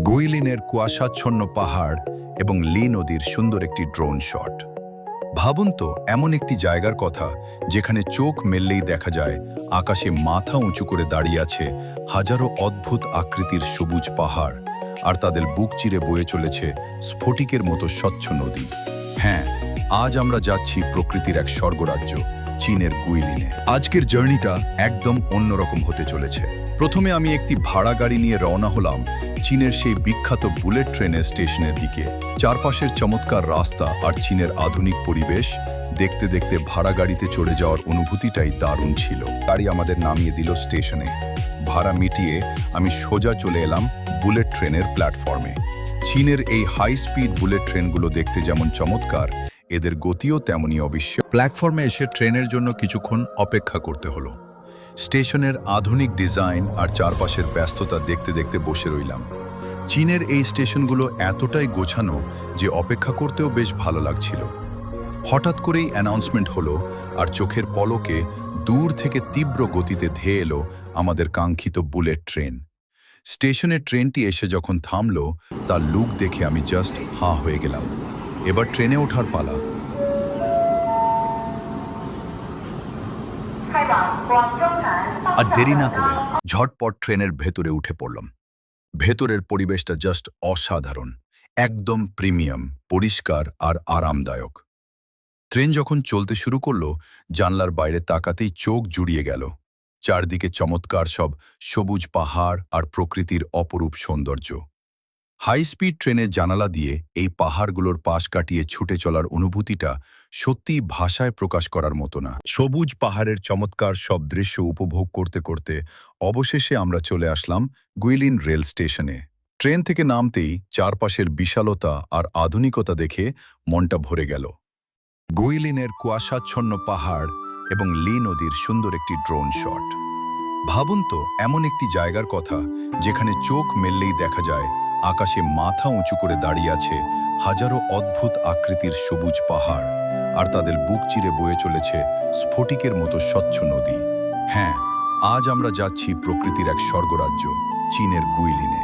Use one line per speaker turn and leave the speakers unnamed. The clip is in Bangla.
গুইলিনের কুয়াশাচ্ছন্ন পাহাড় এবং লি নদীর সুন্দর একটি ড্রোন শট। ভাবুন তো, এমন একটি জায়গার কথা যেখানে চোখ মেললেই দেখা যায় আকাশে মাথা উঁচু করে দাঁড়িয়ে আছে হাজারো অদ্ভুত আকৃতির সবুজ পাহাড়, আর তাদের বুক চিরে বয়ে চলেছে স্ফটিকের মতো স্বচ্ছ নদী। হ্যাঁ, আজ আমরা যাচ্ছি প্রকৃতির এক স্বর্গরাজ্য, চীনের গুইলিনে। আজকের জার্নিটা একদম অন্যরকম হতে চলেছে। প্রথমে আমি একটি ভাড়া গাড়ি নিয়ে রওনা হলাম চীনের সেই বিখ্যাত বুলেট ট্রেনের স্টেশনের দিকে। চারপাশের চমৎকার রাস্তা আর চীনের আধুনিক পরিবেশ দেখতে দেখতে ভাড়া গাড়িতে চড়ে যাওয়ার অনুভূতিটাই দারুণ ছিল। গাড়ি আমাদের নামিয়ে দিল স্টেশনে। ভাড়া মিটিয়ে আমি সোজা চলে এলাম বুলেট ট্রেনের প্ল্যাটফর্মে। চীনের এই হাই স্পিড বুলেট ট্রেনগুলো দেখতে যেমন চমৎকার, এদের গতিও তেমনই অবিশ্বাস্য। প্ল্যাটফর্মে এসে ট্রেনের জন্য কিছুক্ষণ অপেক্ষা করতে হলো। স্টেশনের আধুনিক ডিজাইন আর চারপাশের ব্যস্ততা দেখতে দেখতে বসে রইলাম। চীনের এই স্টেশনগুলো এতটাই গোছানো যে অপেক্ষা করতেও বেশ ভালো লাগছিল। হঠাৎ করেই অ্যানাউন্সমেন্ট হলো, আর চোখের পলকে দূর থেকে তীব্র গতিতে ধেয়ে এলো আমাদের কাঙ্ক্ষিত বুলেট ট্রেন। স্টেশনে ট্রেনটি এসে যখন থামলো, তার লুক দেখে আমি জাস্ট হাঁ হয়ে গেলাম। এবার ট্রেনে ওঠার পালা। আর দেরি না করে ঝটপট ট্রেনের ভেতরে উঠে পড়লাম। ভেতরের পরিবেশটা জাস্ট অসাধারণ, একদম প্রিমিয়াম, পরিষ্কার আর আরামদায়ক। ট্রেন যখন চলতে শুরু করলো, জানলার বাইরে তাকাতেই চোখ জুড়িয়ে গেল। চারদিকে চমৎকার সব সবুজ পাহাড় আর প্রকৃতির অপরূপ সৌন্দর্য। হাই স্পিড ট্রেনের জানালা দিয়ে এই পাহাড়গুলোর পাশ কাটিয়ে ছুটে চলার অনুভূতিটা সত্যিই ভাষায় প্রকাশ করার মতো না। সবুজ পাহাড়ের চমৎকার সব দৃশ্য উপভোগ করতে করতে অবশেষে আমরা চলে আসলাম গুইলিন রেল স্টেশনে। ট্রেন থেকে নামতেই চারপাশের বিশালতা আর আধুনিকতা দেখে মনটা ভরে গেল। গুইলিনের কুয়াশাচ্ছন্ন পাহাড় এবং লি নদীর সুন্দর একটি ড্রোন শট। ভাবুন তো, এমন একটি জায়গার কথা যেখানে চোখ মেললেই দেখা যায় আকাশে মাথা উঁচু করে দাঁড়িয়ে আছে হাজারো অদ্ভুত আকৃতির সবুজ পাহাড়, আর তাদের বুক চিরে বয়ে চলেছে স্ফটিকের মতো স্বচ্ছ নদী। হ্যাঁ, আজ আমরা যাচ্ছি প্রকৃতির এক স্বর্গরাজ্য, চীনের গুইলিনে।